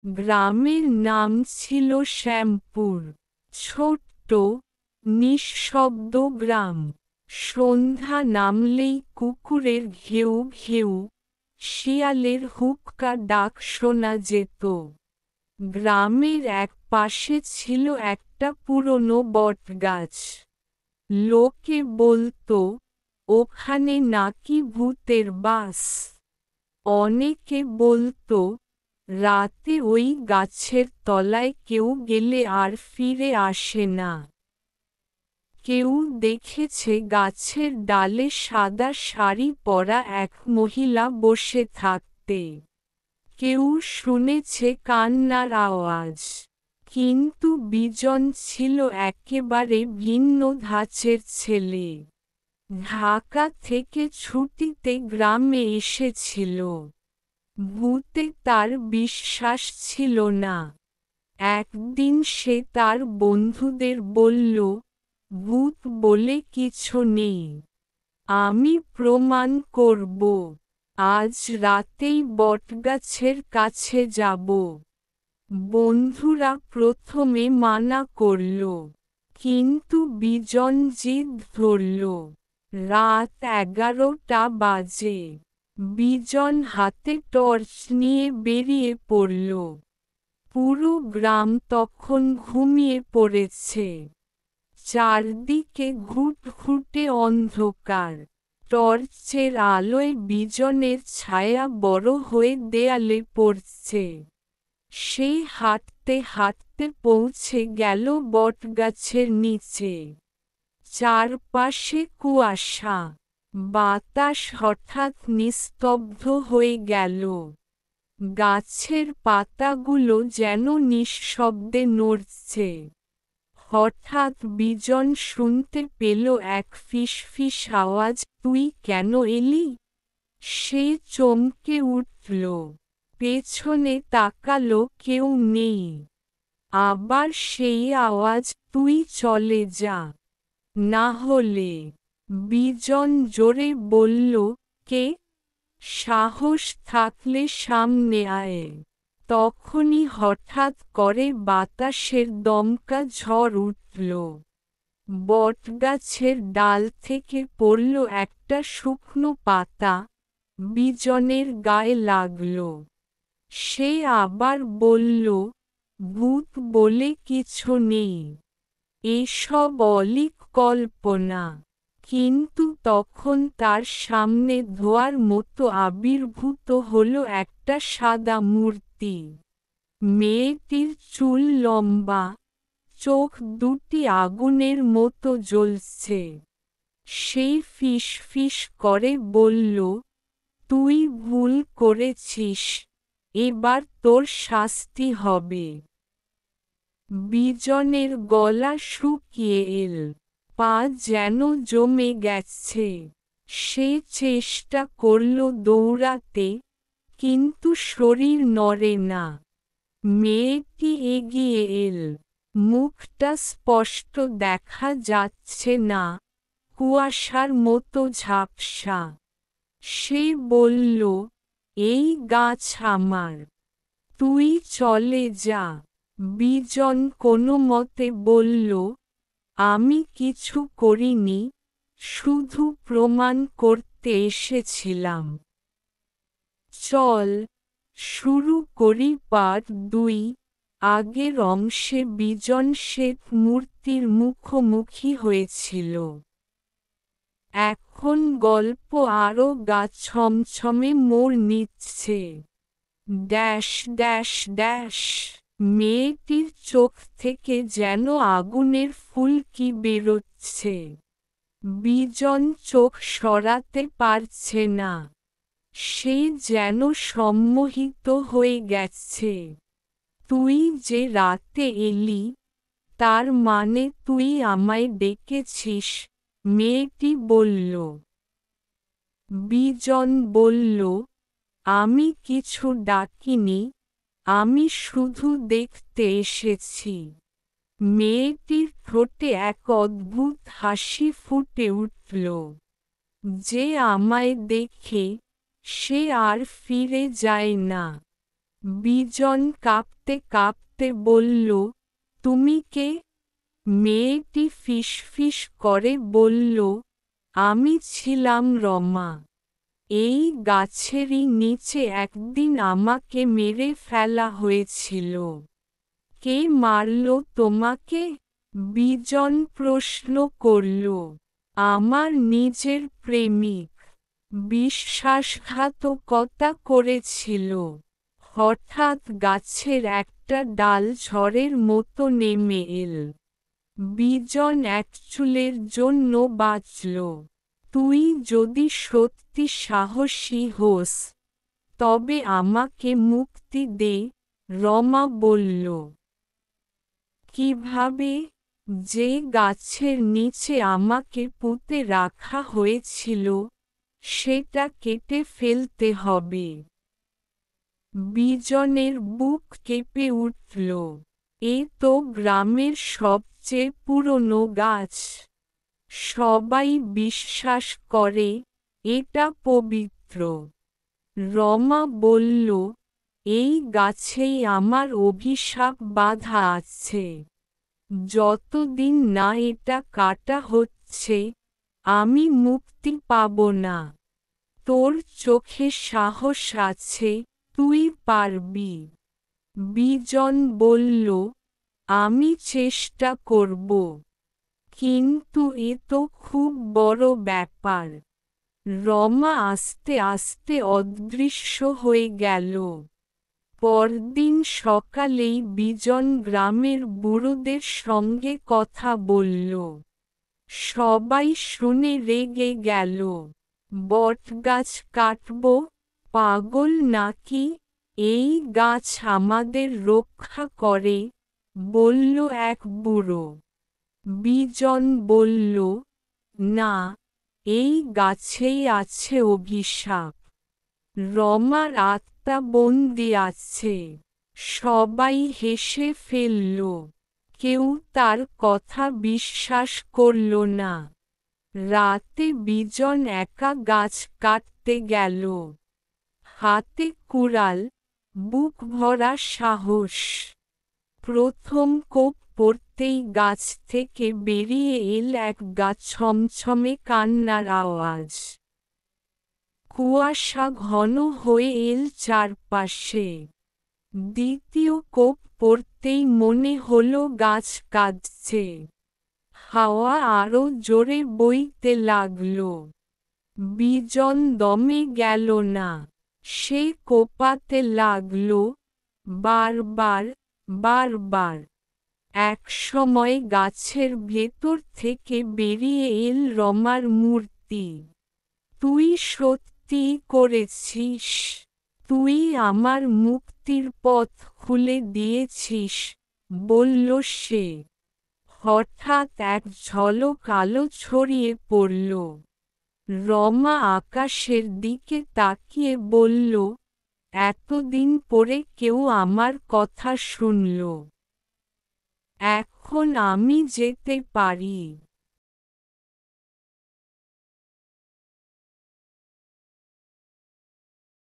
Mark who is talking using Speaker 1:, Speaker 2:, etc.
Speaker 1: গ্রামের নাম ছিল শ্যামপুর। ছোট্ট নিঃশব্দ গ্রাম। সন্ধ্যা নামলেই কুকুরের ঘেউ ঘেউ, শিয়ালের হুক্কা ডাক শোনা যেত। গ্রামের এক পাশে ছিল একটা পুরনো বটগাছ। লোকে বলতো ওখানে নাকি ভূতের বাস। অনেকে বলতো রাতে ওই গাছের তলায় কেউ গেলে আর ফিরে আসে না। কেউ দেখেছে গাছের ডালে সাদা শাড়ি পরা এক মহিলা বসে থাকতে। কেউ শুনেছে কান্নার আওয়াজ। কিন্তু বিজন ছিল একেবারে ভিন্ন ধাঁচের ছেলে। ঢাকা থেকে ছুটিতে গ্রামে এসেছিল। ভূতে তার বিশ্বাস ছিল না। একদিন সে তার বন্ধুদের বলল, ভূত বলে কিছু নেই। আমি প্রমাণ করব। আজ রাতেই বটগাছের কাছে যাব। বন্ধুরা প্রথমে মানা করল, কিন্তু বিজন জিদ ধরল। রাত 11টা বাজে। বিজন হাতে টর্চ নিয়ে বেরিয়ে পড়ল। পুরো গ্রাম তখন ঘুমিয়ে পড়েছে। চারদিকে ঘুটঘুটে অন্ধকার। টর্চের আলোয় বিজনের ছায়া বড় হয়ে দেয়ালে পড়ছে। সে হাঁটতে হাঁটতে পৌঁছে গেল বটগাছের নিচে। চারপাশে কুয়াশা। বাতাস হঠাৎ নিস্তব্ধ হয়ে গেল। গাছের পাতাগুলো যেন নিঃশব্দে নড়ছে। হঠাৎ বিজন শুনতে পেল এক ফিসফিস আওয়াজ, তুই কেন এলি? সে চমকে উঠল। পেছনে তাকালো, কেউ নেই। আবার সেই আওয়াজ, তুই চলে যা, না হলে। বিজন জোরে বলল, কে? সাহস থাকলে সামনে আয়। তখনই হঠাৎ করে বাতাসের দমকা ঝড় উঠল। বটগাছের ডাল থেকে পড়ল একটা শুকনো পাতা। বিজনের গায়ে লাগল। সে আবার বলল, ভূত বলে কিছু নেই। এসব অলীক কল্পনা। কিন্তু তখন তার সামনে ধোঁয়ার মতো আবির্ভূত হল একটা সাদা মূর্তি। মেয়েটির চুল লম্বা, চোখ দুটি আগুনের মতো জ্বলছে। সে ফিসফিস করে বলল, তুই ভুল করেছিস, এবার তোর শাস্তি হবে। বিজনের গলা শুকিয়ে এল। পা যেন জমে গেছে। সে চেষ্টা করল দৌড়াতে, কিন্তু শরীর নড়ে না। মেয়েটি এগিয়ে এল। মুখটা স্পষ্ট দেখা যাচ্ছে না, কুয়াশার মতো ঝাপসা। সে বলল, এই গাছ আমার। তুই চলে যা। বিজন কোনোমতে বলল, আমি কিছু করিনি, শুধু প্রমাণ করতে এসেছিলাম। চল শুরু করি পার্ট 2। আগের অংশে বিজন শেঠ মূর্তির মুখোমুখি হয়েছিল। এখন গল্প আরও গা ছমছমে মোড় নিচ্ছে। Dash dash dash. মেয়েটির চোখ থেকে যেন আগুনের ফুলকি বেরোচ্ছে। বিজন চোখ সরাতে পারছে না। সে যেন সম্মোহিত হয়ে গেছে। তুই যে রাতে এলি, তার মানে তুই আমায় ডেকেছিস, মেয়েটি বলল। বিজন বলল, আমি কিছু ডাকিনি, আমি শুধু দেখতে এসেছি। মেয়েটির ঠোঁটে এক অদ্ভুত হাসি ফুটে উঠল। যে আমায় দেখে, সে আর ফিরে যায় না। বিজন কাঁপতে কাঁপতে বলল, তুমি কে? মেয়েটি ফিসফিস করে বলল, আমি ছিলাম রমা। এই গাছেরই নিচে একদিন আমাকে মেরে ফেলা হয়েছিল। কে মারল তোমাকে? বিজন প্রশ্ন করল। আমার নিজের প্রেমিক। বিশ্বাসঘাতকতা করেছিল। হঠাৎ গাছের একটা ডাল ঝড়ের মতো নেমে এল। বিজন এক চুলের জন্য বাঁচল। তুই যদি সত্যি সাহসী হোস, তবে আমাকে মুক্তি দে, রমা বলল। কিভাবে? যে গাছের নিচে আমাকে পুঁতে রাখা হয়েছিল, সেটা কেটে ফেলতে হবে। বিজনের বুক কেঁপে উঠল। এ তো গ্রামের সবচেয়ে পুরনো গাছ। সবাই বিশ্বাস করে এটা পবিত্র। রমা বলল, এই গাছেই আমার অভিশাপ বাঁধা আছে। যতদিন না এটা কাটা হচ্ছে, আমি মুক্তি পাব না। তোর চোখে সাহস আছে, তুই পারবি। বিজন বলল, আমি চেষ্টা করব। কিন্তু এ তো খুব বড় ব্যাপার। রমা আস্তে আস্তে অদৃশ্য হয়ে গেল। পরদিন সকালেই বিজন গ্রামের বুড়োদের সঙ্গে কথা বলল। সবাই শুনে রেগে গেল। বটগাছ কাটব? পাগল নাকি? এই গাছ আমাদের রক্ষা করে, বলল এক বুড়ো। বিজন বলল, না, এই গাছেই আছে অভিশাপ। রমার আত্মা বন্দি আছে। সবাই হেসে ফেলল। কেউ তার কথা বিশ্বাস করল না। রাতে বিজন একা গাছ কাটতে গেল। হাতে কুড়াল, বুক ভরা সাহস। প্রথম কোপ পড়তেই গাছ থেকে বেরিয়ে এল এক গা ছমছমে কান্নার আওয়াজ। কুয়াশা ঘন হয়ে এল চারপাশে। দ্বিতীয় কোপ পড়তেই মনে হলো গাছ কাঁদছে। হাওয়া আরো জোরে বইতে লাগল। বিজন দমে গেল না। সে কোপাতে লাগল, বারবার, বারবার। একসময় গাছের ভেতর থেকে বেরিয়ে এল রমার মূর্তি। তুই সত্যিই করেছিস। তুই আমার মুক্তির পথ খুলে দিয়েছিস, বলল সে। হঠাৎ এক ঝলক আলো ছড়িয়ে পড়ল। রমা আকাশের দিকে তাকিয়ে বলল, এতদিন পরে কেউ আমার কথা শুনল। এখন আমি যেতে পারি।